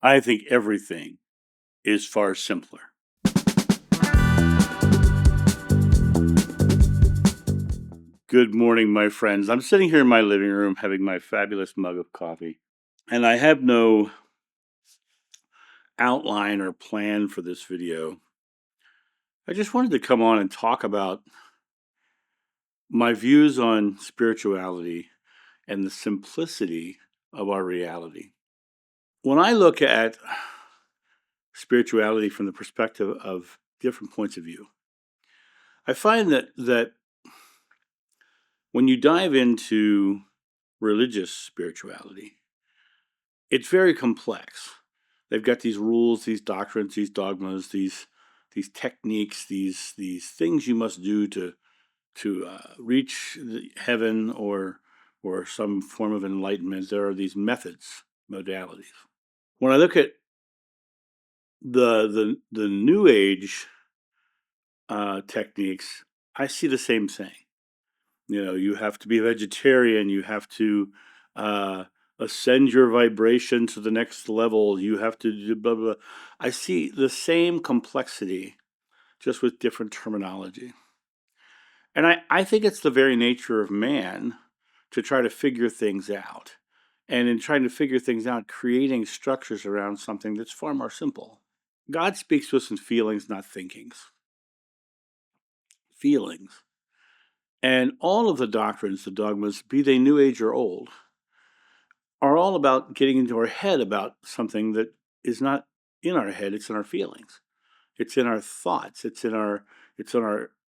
I think everything is far simpler. Good morning, my friends. I'm sitting here in my living room having my fabulous mug of coffee, and I have no outline or plan for this video. I just wanted to come on and talk about my views on spirituality and the simplicity of our reality. When I look at spirituality from the perspective of different points of view, I find that when you dive into religious spirituality, it's very complex. They've got these rules, these doctrines, these dogmas, these techniques, these things you must do to reach heaven or some form of enlightenment. There are these methods, modalities. When I look at the New Age techniques, I see the same thing. You have to be a vegetarian. You have to uh, ascend your vibration to the next level. You have to do blah, blah, blah. I see the same complexity, just with different terminology. And I think it's the very nature of man to try to figure things out. And in trying to figure things out, creating structures around something that's far more simple. God speaks to us in feelings, not thinkings. Feelings. And all of the doctrines, the dogmas, be they New Age or old, are all about getting into our head about something that is not in our head, it's in our feelings. It's in our thoughts. It's in our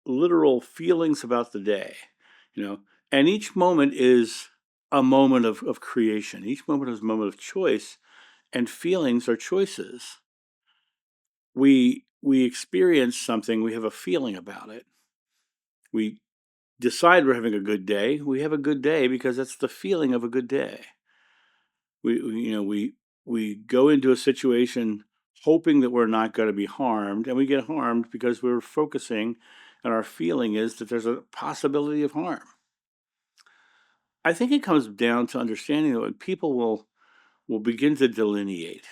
literal feelings about the day. You know, and each moment is a moment of creation. Each moment is a moment of choice, and feelings are choices. We experience something, we have a feeling about it. We decide we're having a good day. We have a good day because that's the feeling of a good day. We go into a situation hoping that we're not going to be harmed, and we get harmed because we're focusing, and our feeling is that there's a possibility of harm. I think it comes down to understanding that when people will begin to delineate,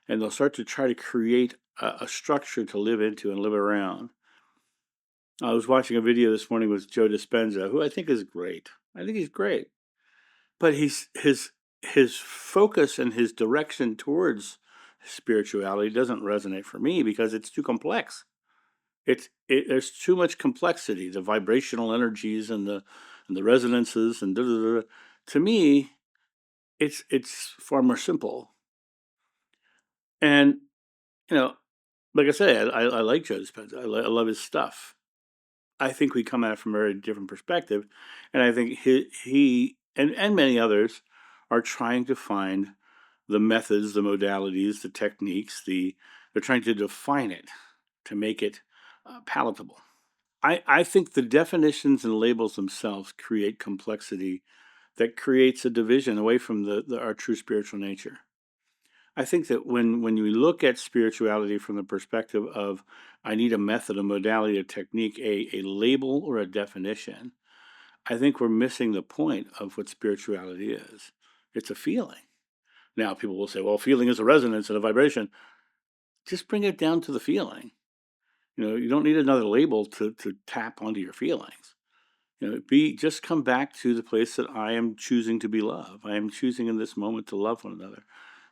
and they'll start to try to create a structure to live into and live around. I was watching a video this morning with Joe Dispenza, who I think is great. I think he's great. But his focus and his direction towards spirituality doesn't resonate for me because it's too complex. There's too much complexity, the vibrational energies and the resonances and da, da, da, da. To me, it's far more simple. And you know, like I say, I like Joe Dispenza. I love his stuff. I think we come at it from a very different perspective, and I think he and many others are trying to find the methods, the modalities, the techniques. They're trying to define it to make it palatable. I think the definitions and labels themselves create complexity that creates a division away from our true spiritual nature. I think that when you look at spirituality from the perspective of I need a method, a modality, a technique, a label, or a definition, I think we're missing the point of what spirituality is. It's a feeling. Now, people will say, well, feeling is a resonance and a vibration. Just bring it down to the feeling. You don't need another label to tap onto your feelings. Just come back to the place that I am choosing to be love. I am choosing in this moment to love one another.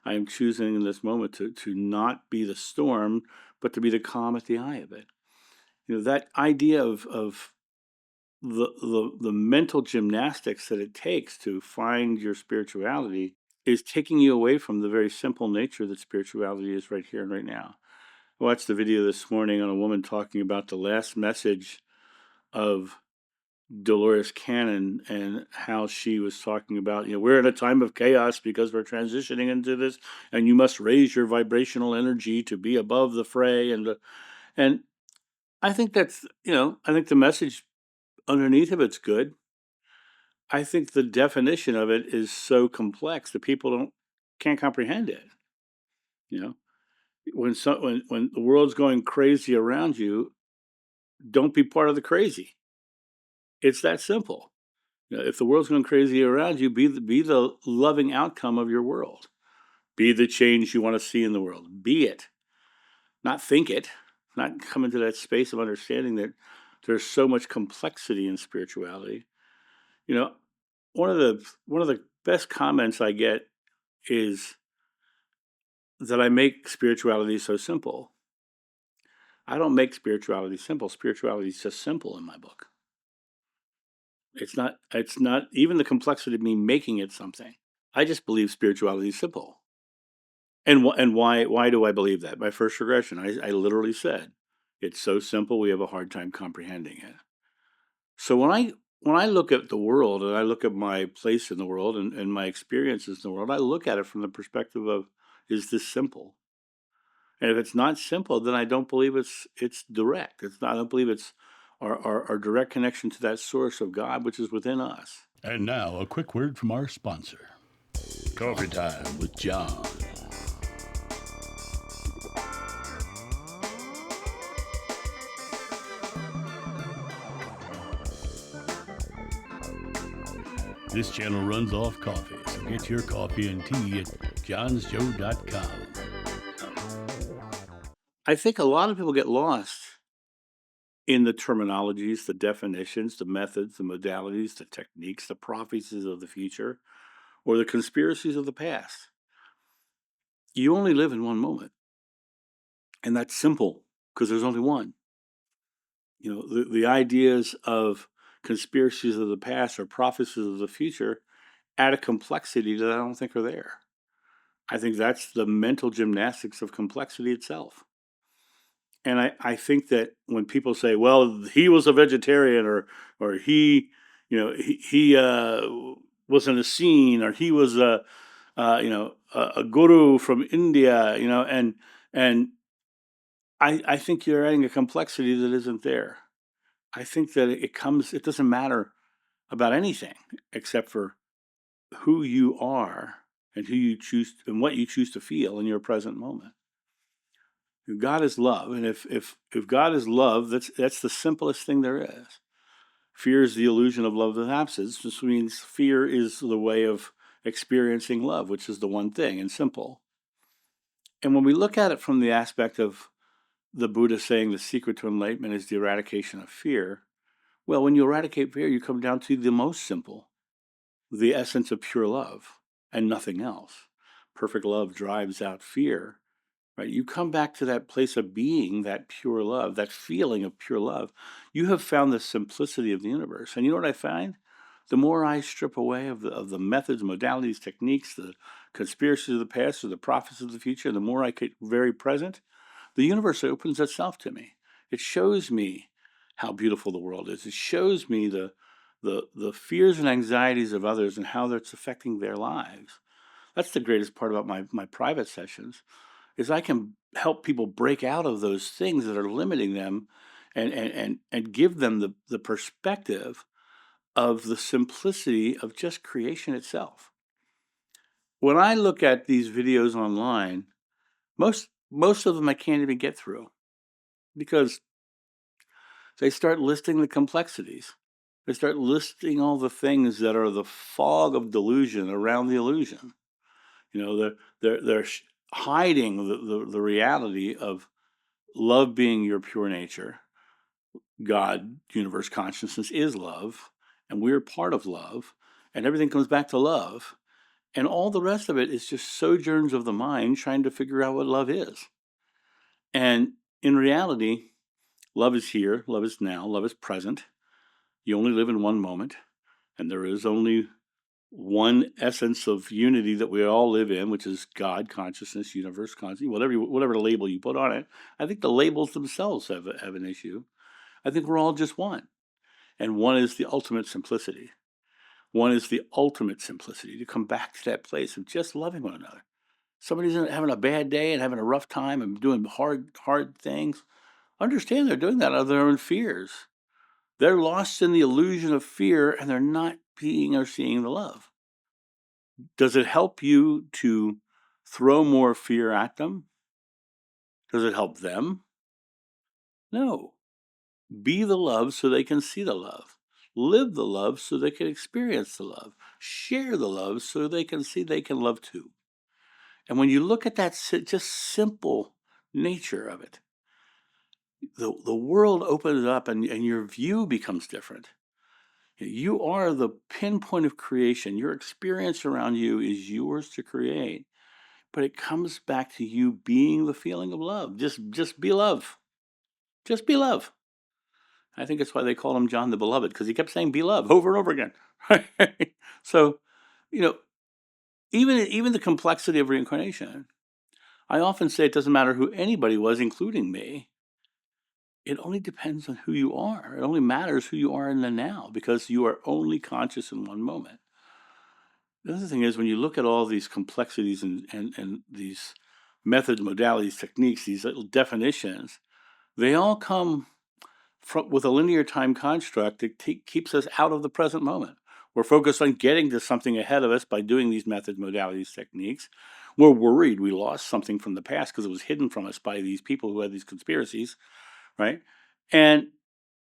I am choosing in this moment to not be the storm, but to be the calm at the eye of it. That idea of the mental gymnastics that it takes to find your spirituality is taking you away from the very simple nature that spirituality is right here and right now. I watched a video this morning on a woman talking about the last message of Dolores Cannon and how she was talking about, we're in a time of chaos because we're transitioning into this, and you must raise your vibrational energy to be above the fray. And I think I think the message underneath of it's good. I think the definition of it is so complex that people can't comprehend it. You know, when the world's going crazy around you, don't be part of the crazy. It's that simple. If the world's going crazy around you, be the loving outcome of your world. Be the change you want to see in the world. Be it, not think it, not come into that space of understanding that there's so much complexity in spirituality. You know, one of the best comments I get is that I make spirituality so simple. I don't make spirituality simple. Spirituality is just simple in my book. It's not even the complexity of me making it something. I just believe spirituality is simple. And why do I believe that? My first regression, I literally said, it's so simple we have a hard time comprehending it. So when I look at the world and I look at my place in the world and my experiences in the world, I look at it from the perspective of, is this simple? And if it's not simple, then I don't believe it's direct. It's not. I don't believe it's our direct connection to that source of God, which is within us. And now, a quick word from our sponsor. Coffee Time with John. This channel runs off coffee, so get your coffee and tea at johnsjoe.com. I think a lot of people get lost in the terminologies, the definitions, the methods, the modalities, the techniques, the prophecies of the future, or the conspiracies of the past. You only live in one moment. And that's simple because there's only one. The ideas of conspiracies of the past or prophecies of the future add a complexity that I don't think are there. I think that's the mental gymnastics of complexity itself. And I think that when people say, well, he was a vegetarian or he was an Essene or he was a guru from India, and I think you're adding a complexity that isn't there. I think that it doesn't matter about anything except for who you are and who you choose and what you choose to feel in your present moment. God is love, and if God is love, that's the simplest thing there is. Fear is the illusion of love's absence. This means fear is the way of experiencing love, which is the one thing and simple. And when we look at it from the aspect of the Buddha saying the secret to enlightenment is the eradication of fear, well, when you eradicate fear, you come down to the most simple, the essence of pure love and nothing else. Perfect love drives out fear. Right? You come back to that place of being, that pure love, that feeling of pure love. You have found the simplicity of the universe. And you know what I find? The more I strip away of the methods, modalities, techniques, the conspiracies of the past or the prophecies of the future, the more I get very present, the universe opens itself to me. It shows me how beautiful the world is. It shows me the fears and anxieties of others and how that's affecting their lives. That's the greatest part about my private sessions is I can help people break out of those things that are limiting them and give them the perspective of the simplicity of just creation itself. When I look at these videos online, most of them I can't even get through because they start listing the complexities. They start listing all the things that are the fog of delusion around the illusion. They're hiding the reality of love being your pure nature. God, universe, consciousness is love, and we're part of love, and everything comes back to love. And all the rest of it is just sojourns of the mind trying to figure out what love is. And in reality, love is here, love is now, love is present. You only live in one moment, and there is only one essence of unity that we all live in, which is God, consciousness, universe, consciousness, whatever label you put on it. I think the labels themselves have an issue. I think we're all just one. And one is the ultimate simplicity. One is the ultimate simplicity to come back to that place of just loving one another. Somebody's having a bad day and having a rough time and doing hard things. Understand they're doing that out of their own fears. They're lost in the illusion of fear and they're not being or seeing the love. Does it help you to throw more fear at them? Does it help them? No. Be the love so they can see the love. Live the love so they can experience the love. Share the love so they can see they can love too. And when you look at that just simple nature of it, the world opens up and your view becomes different. You are the pinpoint of creation. Your experience around you is yours to create, but it comes back to you being the feeling of love. Just be love. Just be love. I think that's why they call him John the Beloved, because he kept saying "be love" over and over again. Right? So, you know, even the complexity of reincarnation. I often say it doesn't matter who anybody was, including me. It only depends on who you are. It only matters who you are in the now, because you are only conscious in one moment. The other thing is, when you look at all these complexities and these methods, modalities, techniques, these little definitions, they all come with a linear time construct that keeps us out of the present moment. We're focused on getting to something ahead of us by doing these methods, modalities, techniques. We're worried we lost something from the past because it was hidden from us by these people who had these conspiracies, right? And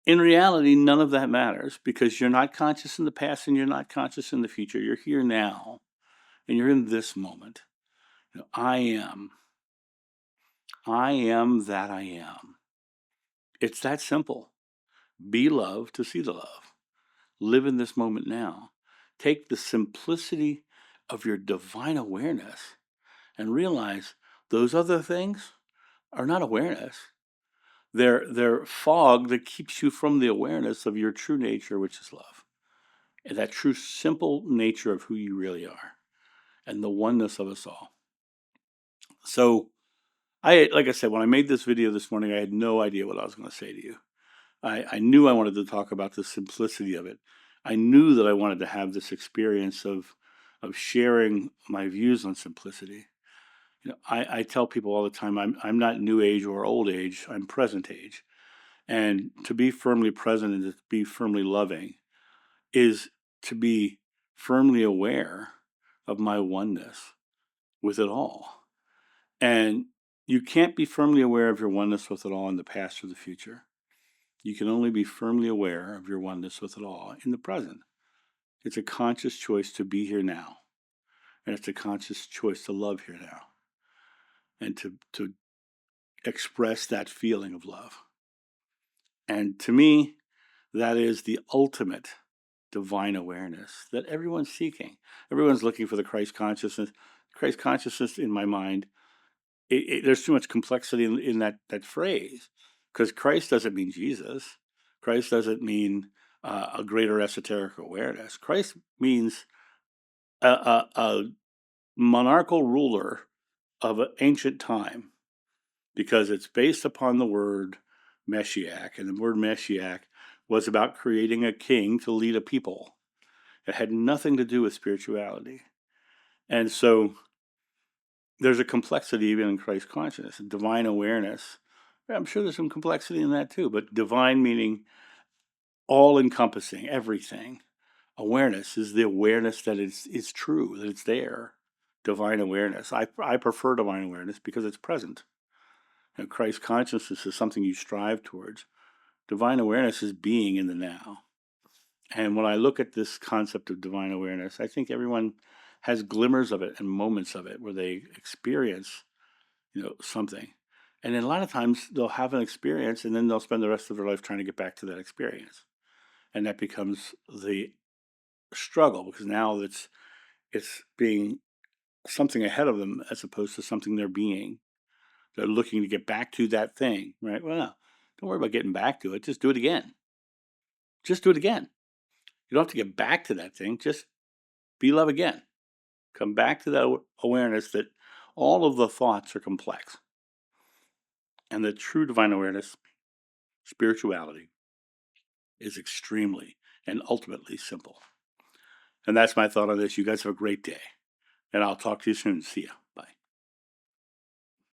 in reality, none of that matters, because you're not conscious in the past and you're not conscious in the future. You're here now and you're in this moment. I am. I am that I am. It's that simple. Be love to see the love. Live in this moment now. Take the simplicity of your divine awareness and realize those other things are not awareness. They're fog that keeps you from the awareness of your true nature, which is love. And that true simple nature of who you really are and the oneness of us all. So like I said, when I made this video this morning, I had no idea what I was going to say to you. I knew I wanted to talk about the simplicity of it. I knew that I wanted to have this experience of sharing my views on simplicity. I tell people all the time, I'm not new age or old age, I'm present age. And to be firmly present and to be firmly loving is to be firmly aware of my oneness with it all. And you can't be firmly aware of your oneness with it all in the past or the future. You can only be firmly aware of your oneness with it all in the present. It's a conscious choice to be here now. And it's a conscious choice to love here now. And to express that feeling of love. And to me, that is the ultimate divine awareness that everyone's seeking. Everyone's looking for the Christ consciousness. Christ consciousness, in my mind, there's too much complexity in that phrase, because Christ doesn't mean Jesus. Christ doesn't mean a greater esoteric awareness. Christ means a monarchical ruler of an ancient time, because it's based upon the word Meshiach, and the word Meshiach was about creating a king to lead a people. It had nothing to do with spirituality. And so there's a complexity even in Christ consciousness, divine awareness. I'm sure there's some complexity in that too, but divine meaning all encompassing, everything. Awareness is the awareness that it's true, that it's there. Divine awareness. I prefer divine awareness because it's present. And Christ consciousness is something you strive towards. Divine awareness is being in the now. And when I look at this concept of divine awareness, I think everyone has glimmers of it and moments of it where they experience, something. And then a lot of times they'll have an experience and then they'll spend the rest of their life trying to get back to that experience. And that becomes the struggle, because now it's being something ahead of them as opposed to something they're being. They're looking to get back to that thing, right? Well, no, don't worry about getting back to it. Just do it again. Just do it again. You don't have to get back to that thing. Just be love again. Come back to that awareness that all of the thoughts are complex. And the true divine awareness, spirituality, is extremely and ultimately simple. And that's my thought on this. You guys have a great day. And I'll talk to you soon. See ya.